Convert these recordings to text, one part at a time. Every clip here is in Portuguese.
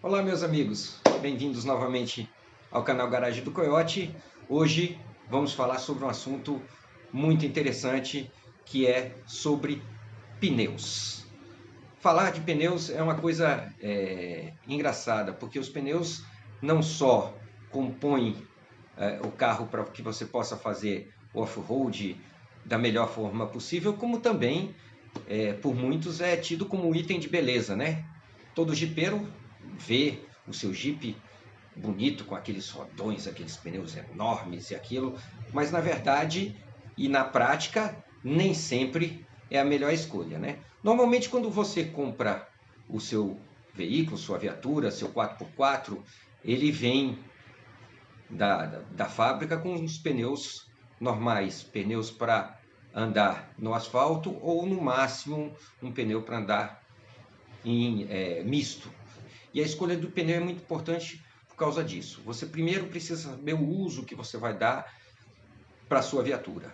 Olá, meus amigos, bem-vindos novamente ao canal Garagem do Coiote. Hoje vamos falar sobre um assunto muito interessante, que é sobre pneus. Falar de pneus é uma coisa engraçada, porque os pneus não só compõem o carro para que você possa fazer off-road da melhor forma possível, como também, por muitos, é tido como item de beleza, né? Todo jipeiro vê o seu Jeep bonito com aqueles rodões, aqueles pneus enormes e aquilo, mas na verdade e na prática nem sempre é a melhor escolha, né? Normalmente quando você compra o seu veículo, sua viatura, seu 4x4, ele vem da fábrica com os pneus normais, pneus para andar no asfalto ou no máximo um pneu para andar em misto. E a escolha do pneu é muito importante por causa disso. Você primeiro precisa saber o uso que você vai dar para a sua viatura.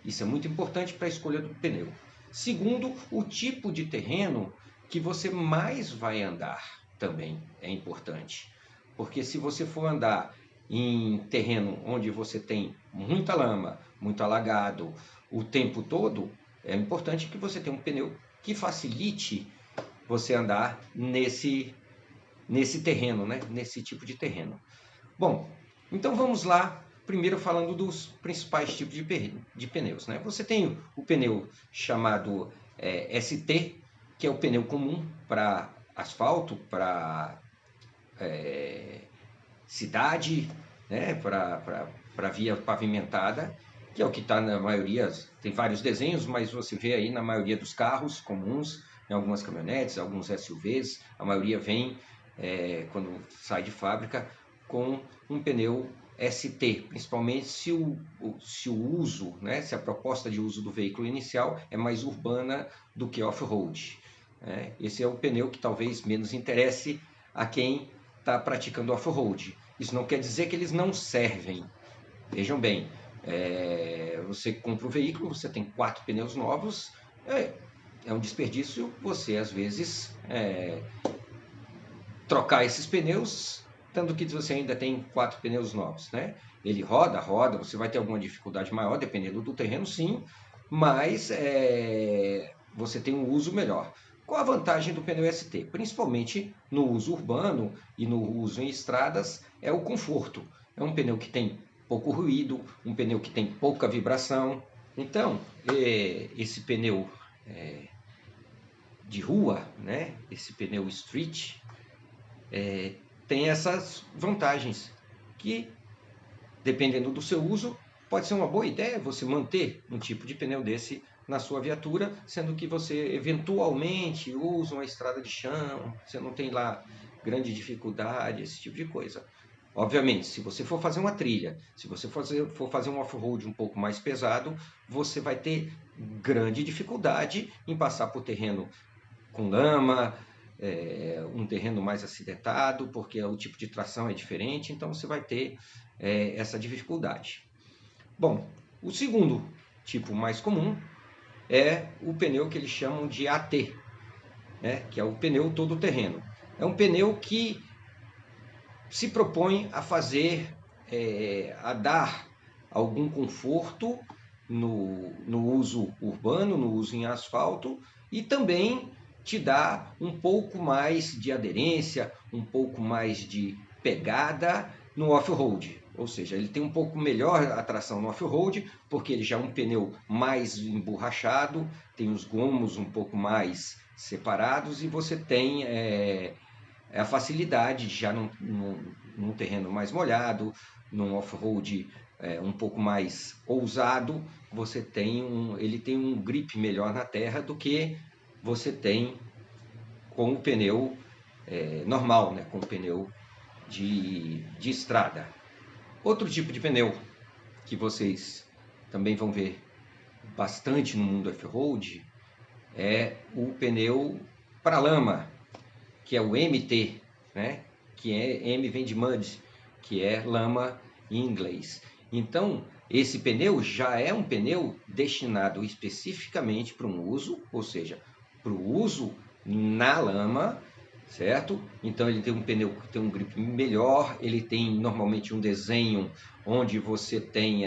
Isso é muito importante para a escolha do pneu. Segundo, o tipo de terreno que você mais vai andar também é importante. Porque se você for andar em terreno onde você tem muita lama, muito alagado o tempo todo, é importante que você tenha um pneu que facilite você andar nesse terreno, né? Nesse tipo de terreno. Bom, então vamos lá, primeiro falando dos principais tipos de pneus, né? Você tem o pneu chamado ST, que é o pneu comum para asfalto, para cidade, né? Para via pavimentada, que é o que está na maioria, tem vários desenhos, mas você vê aí na maioria dos carros comuns, em algumas caminhonetes, alguns SUVs, a maioria vem, quando sai de fábrica, com um pneu ST, principalmente se o uso, né, se a proposta de uso do veículo inicial é mais urbana do que off-road. Né? Esse é o pneu que talvez menos interesse a quem está praticando off-road. Isso não quer dizer que eles não servem. Vejam bem, você compra um veículo, você tem 4 pneus novos, é um desperdício você, às vezes, trocar esses pneus, tanto que você ainda tem 4 pneus novos, né? Ele roda, você vai ter alguma dificuldade maior, dependendo do terreno, sim, mas você tem um uso melhor. Qual a vantagem do pneu ST? Principalmente no uso urbano e no uso em estradas, é o conforto. É um pneu que tem pouco ruído, um pneu que tem pouca vibração. Então, esse pneu de rua, né? Esse pneu street, tem essas vantagens que, dependendo do seu uso, pode ser uma boa ideia você manter um tipo de pneu desse na sua viatura, sendo que você eventualmente usa uma estrada de chão, você não tem lá grande dificuldade, esse tipo de coisa. Obviamente, se você for fazer uma trilha, se você for fazer um off-road um pouco mais pesado, você vai ter grande dificuldade em passar por terreno com lama, um terreno mais acidentado, porque o tipo de tração é diferente, então você vai ter essa dificuldade. Bom, o segundo tipo mais comum é o pneu que eles chamam de AT, né, que é o pneu todo terreno. É um pneu que se propõe a fazer, a dar algum conforto no uso urbano, no uso em asfalto, e também te dá um pouco mais de aderência, um pouco mais de pegada no off-road. Ou seja, ele tem um pouco melhor atração no off-road, porque ele já é um pneu mais emborrachado, tem os gomos um pouco mais separados e você tem a facilidade de já num terreno mais molhado, num off-road um pouco mais ousado, ele tem um grip melhor na terra do que você tem com o pneu normal, né, com o pneu de estrada. Outro tipo de pneu que vocês também vão ver bastante no mundo off-road é o pneu para lama, que é o MT, né? Que M vem de mud, que é lama em inglês. Então, esse pneu já é um pneu destinado especificamente para um uso, ou seja, para o uso na lama, certo? Então ele tem um pneu que tem um grip melhor, ele tem normalmente um desenho onde você tem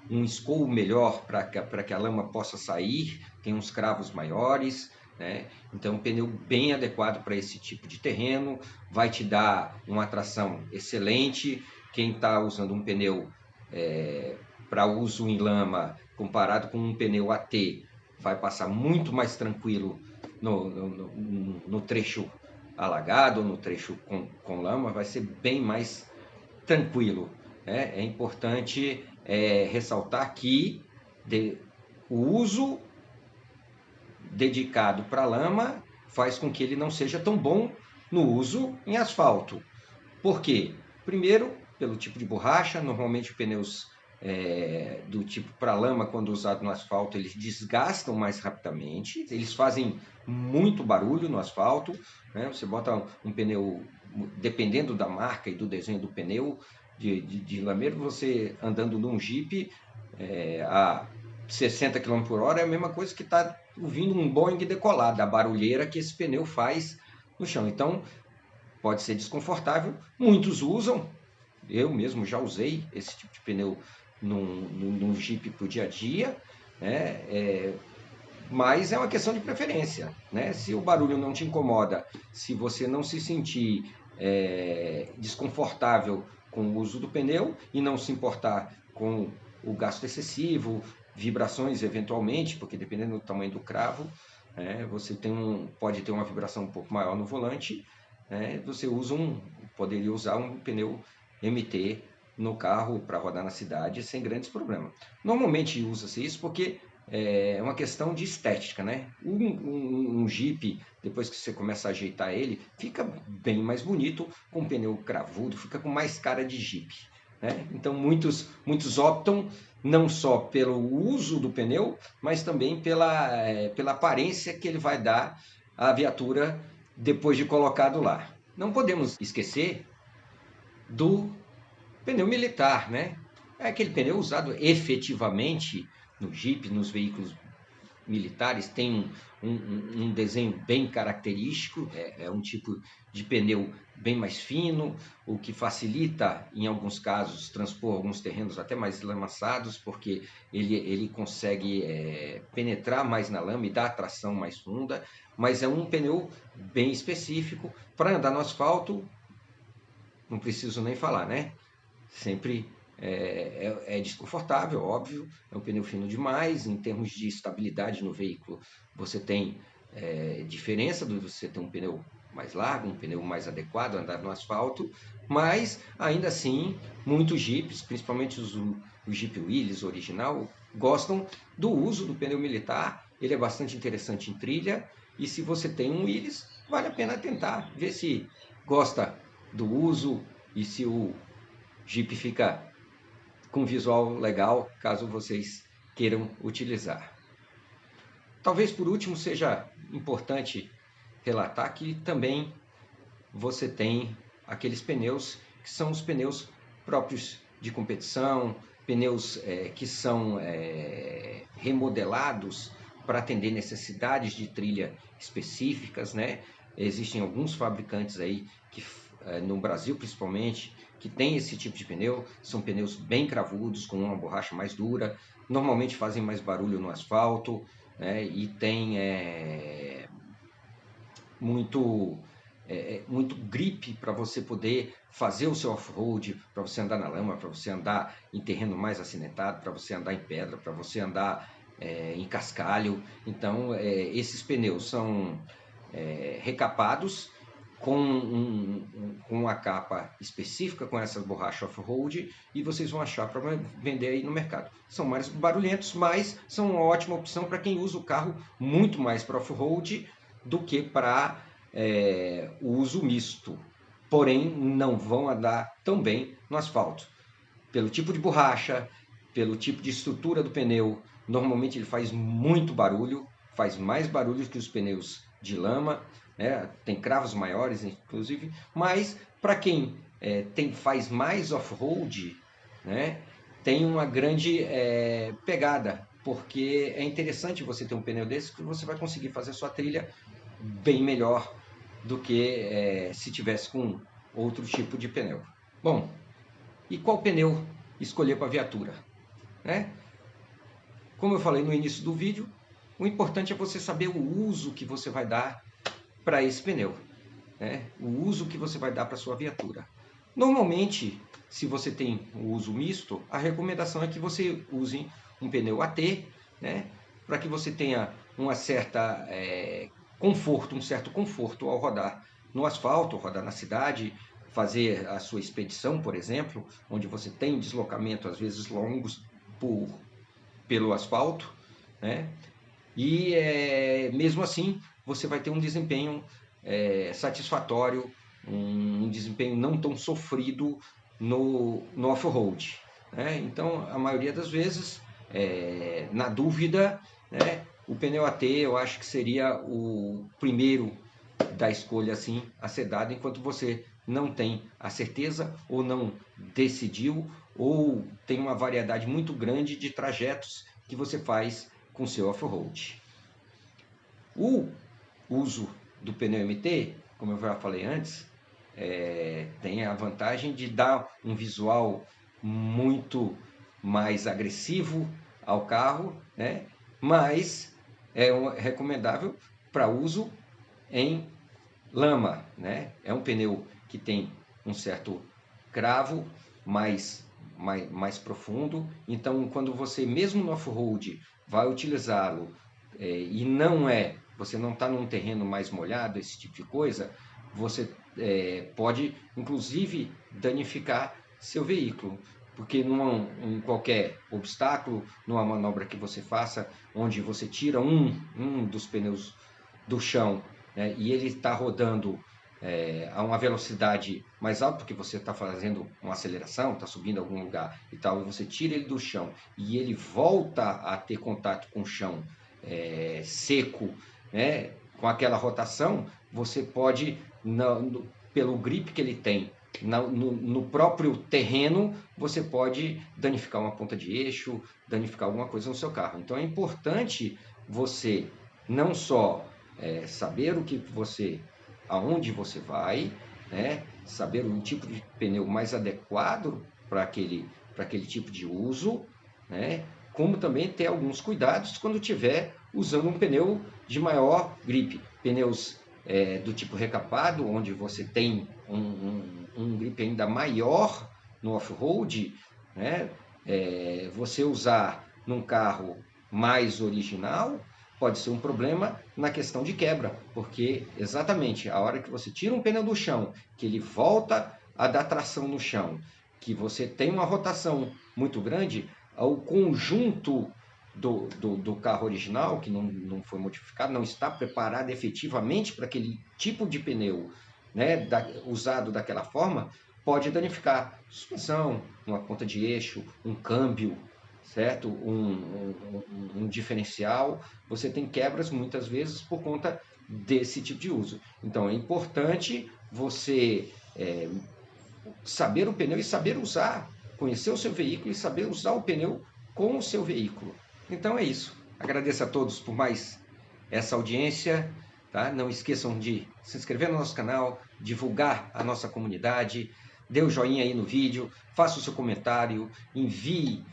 um escoo melhor para que a lama possa sair, tem uns cravos maiores, né? Então um pneu bem adequado para esse tipo de terreno, vai te dar uma tração excelente. Quem está usando um pneu para uso em lama comparado com um pneu AT, vai passar muito mais tranquilo no trecho alagado, no trecho com lama, vai ser bem mais tranquilo, né? É importante ressaltar que o uso dedicado para lama faz com que ele não seja tão bom no uso em asfalto. Por quê? Primeiro, pelo tipo de borracha, normalmente pneus do tipo para lama, quando usado no asfalto, eles desgastam mais rapidamente, eles fazem muito barulho no asfalto, né? Você bota um pneu, dependendo da marca e do desenho do pneu, de lameiro, você andando num Jeep a 60 km por hora é a mesma coisa que está ouvindo um Boeing decolar, da barulheira que esse pneu faz no chão. Então, pode ser desconfortável. Muitos usam, eu mesmo já usei esse tipo de pneu num Jeep para o dia a dia, né? Mas é uma questão de preferência, né? Se o barulho não te incomoda, se você não se sentir desconfortável com o uso do pneu e não se importar com o gasto excessivo, vibrações eventualmente, porque dependendo do tamanho do cravo, você pode ter uma vibração um pouco maior no volante, você poderia usar um pneu MT no carro para rodar na cidade sem grandes problemas. Normalmente usa-se isso porque é uma questão de estética, né? Um Jeep, depois que você começa a ajeitar ele, fica bem mais bonito, com um pneu cravudo, fica com mais cara de Jeep, né? Então muitos optam não só pelo uso do pneu, mas também pela aparência que ele vai dar à viatura depois de colocado lá. Não podemos esquecer do pneu militar, né? É aquele pneu usado efetivamente no Jeep, nos veículos militares, tem um desenho bem característico, é um tipo de pneu bem mais fino, o que facilita, em alguns casos, transpor alguns terrenos até mais lamaçados, porque ele consegue penetrar mais na lama e dar tração mais funda, mas é um pneu bem específico. Para andar no asfalto, não preciso nem falar, né? Sempre é desconfortável, óbvio, é um pneu fino demais, em termos de estabilidade no veículo, você tem diferença de você ter um pneu mais largo, um pneu mais adequado a andar no asfalto, mas ainda assim, muitos Jeeps, principalmente o Jeep Willys original, gostam do uso do pneu militar, ele é bastante interessante em trilha, e se você tem um Willys, vale a pena tentar, ver se gosta do uso e se o Jeep fica com visual legal, caso vocês queiram utilizar. Talvez por último seja importante relatar que também você tem aqueles pneus que são os pneus próprios de competição, pneus que são remodelados para atender necessidades de trilha específicas, né? Existem alguns fabricantes aí que no Brasil principalmente que tem esse tipo de pneu, são pneus bem cravudos, com uma borracha mais dura, normalmente fazem mais barulho no asfalto, né? E tem muito grip para você poder fazer o seu off-road, para você andar na lama, para você andar em terreno mais acidentado, para você andar em pedra, para você andar em cascalho. Então, esses pneus são recapados com uma capa específica, com essas borrachas off-road, e vocês vão achar para vender aí no mercado. São mais barulhentos, mas são uma ótima opção para quem usa o carro muito mais para off-road do que para o uso misto. Porém, não vão andar tão bem no asfalto. Pelo tipo de borracha, pelo tipo de estrutura do pneu, normalmente ele faz muito barulho, faz mais barulho que os pneus de lama, né? Tem cravos maiores, inclusive, mas para quem faz mais off-road, né? Tem uma grande pegada, porque é interessante você ter um pneu desse que você vai conseguir fazer sua trilha bem melhor do que se tivesse com outro tipo de pneu. Bom, e qual pneu escolher para a viatura, né? Como eu falei no início do vídeo, o importante é você saber o uso que você vai dar para esse pneu, né? O uso que você vai dar para a sua viatura. Normalmente, se você tem o uso misto, a recomendação é que você use um pneu AT, né? Para que você tenha uma certa conforto, um certo conforto ao rodar no asfalto, rodar na cidade, fazer a sua expedição, por exemplo, onde você tem deslocamento às vezes longos pelo asfalto, né? E mesmo assim você vai ter um desempenho satisfatório, um desempenho não tão sofrido no off-road, né? Então, a maioria das vezes, na dúvida, né, o pneu AT eu acho que seria o primeiro da escolha assim a ser dado, enquanto você não tem a certeza ou não decidiu ou tem uma variedade muito grande de trajetos que você faz com seu off-road. O uso do pneu MT, como eu já falei antes, tem a vantagem de dar um visual muito mais agressivo ao carro, né? Mas é recomendável para uso em lama, né? É um pneu que tem um certo cravo mais profundo, então quando você mesmo no off-road vai utilizá-lo e você não está num terreno mais molhado, esse tipo de coisa, você pode inclusive danificar seu veículo, porque em qualquer obstáculo, numa manobra que você faça, onde você tira um dos pneus do chão, né, e ele está rodando a uma velocidade mais alta, porque você está fazendo uma aceleração, está subindo a algum lugar e tal, e você tira ele do chão e ele volta a ter contato com o chão seco, né, com aquela rotação, você pode, pelo grip que ele tem no próprio terreno, você pode danificar uma ponta de eixo, danificar alguma coisa no seu carro. Então é importante você não só saber aonde você vai, né? Saber o tipo de pneu mais adequado para aquele tipo de uso, né? Como também ter alguns cuidados quando estiver usando um pneu de maior grip, pneus do tipo recapado, onde você tem um grip ainda maior no off-road, né? Você usar num carro mais original pode ser um problema na questão de quebra, porque exatamente a hora que você tira um pneu do chão, que ele volta a dar tração no chão, que você tem uma rotação muito grande, o conjunto do carro original, que não foi modificado, não está preparado efetivamente para aquele tipo de pneu, né, usado daquela forma, pode danificar suspensão, uma ponta de eixo, um câmbio, certo? Um diferencial. Você tem quebras muitas vezes por conta desse tipo de uso. Então é importante você saber o pneu e saber usar, conhecer o seu veículo e saber usar o pneu com o seu veículo. Então é isso. Agradeço a todos por mais essa audiência. Tá? Não esqueçam de se inscrever no nosso canal, divulgar a nossa comunidade, dê o joinha aí no vídeo, faça o seu comentário, envie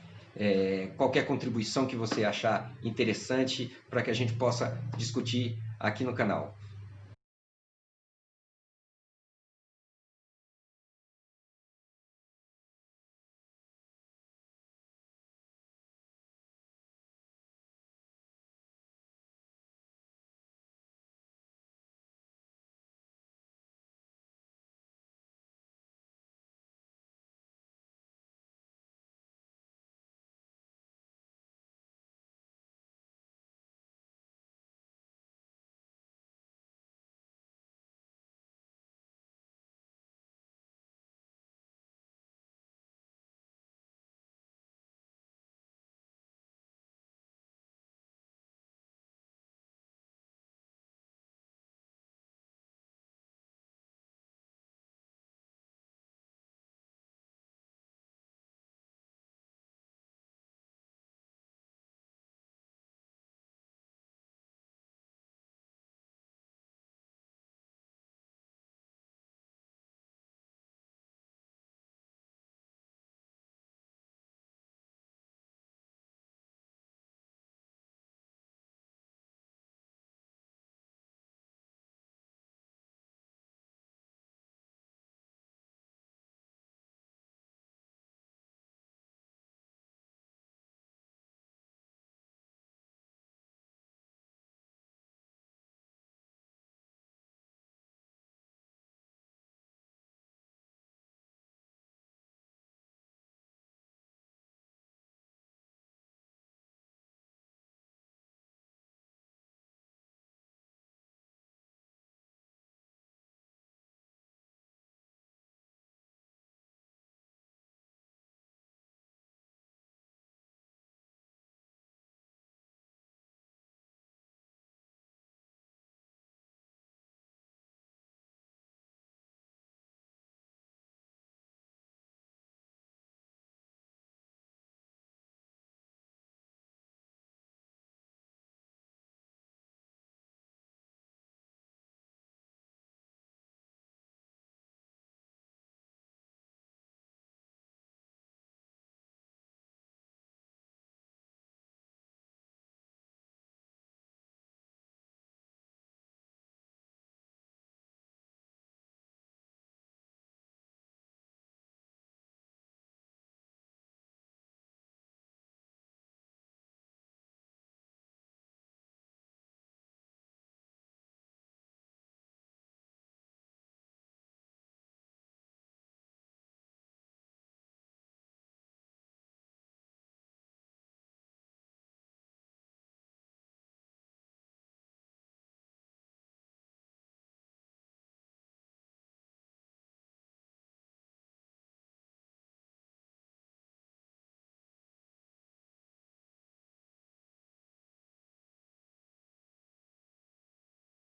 qualquer contribuição que você achar interessante para que a gente possa discutir aqui no canal.